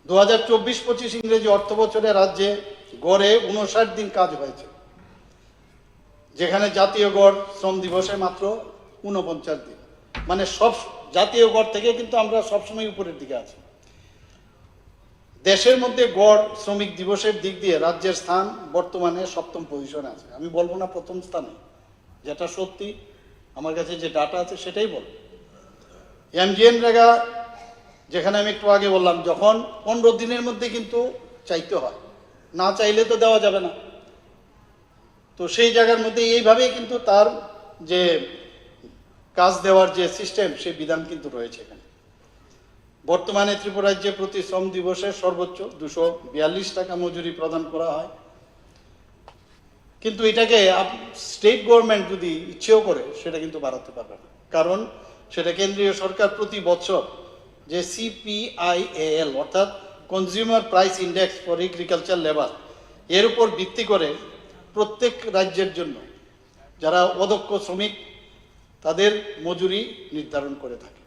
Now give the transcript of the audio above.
2024-25 ইংরেজি অর্থ বছরে রাজ্যে গড়ে 59 দিন কাজ হয়েছে, যেখানে জাতীয় গড় শ্রম দিবসে মাত্র 49 দিন। মানে সব জাতীয় গড় থেকে কিন্তু আমরা সবসময় উপরের দিকে আছি। দেশের মধ্যে গড় শ্রমিক দিবসের দিক দিয়ে রাজ্যের স্থান বর্তমানে 7ম পজিশনে আছে। আমি বলবো না প্রথম স্থানে, যেটা সত্যি, আমার কাছে যে ডাটা আছে সেটাই বলবো। এমজিএনরেগা, যেখানে আমি একটু আগে বললাম, যখন 15 দিনের মধ্যে কিন্তু চাইতে হয়, না চাইলে তো দেওয়া যাবে না। তো সেই জায়গার মধ্যে এইভাবেই কিন্তু তার যে কাজ দেওয়ার যে সিস্টেম, সেই বিধান কিন্তু রয়েছে এখানে। বর্তমানে ত্রিপুরা রাজ্যে প্রতি শ্রম দিবসে সর্বোচ্চ 242 টাকা মজুরি প্রদান করা হয়। কিন্তু এটাকে স্টেট গভর্নমেন্ট যদি ইচ্ছেও করে সেটা কিন্তু বাড়াতে পারবে না, কারণ সেটা কেন্দ্রীয় সরকার প্রতি বছর যে CPIAL অর্থাৎ consumer price index for agriculture labour, এর উপর ভিত্তি করে প্রত্যেক রাজ্যের জন্য যারা অদক্ষ শ্রমিক তাদের মজুরি নির্ধারণ করে থাকে।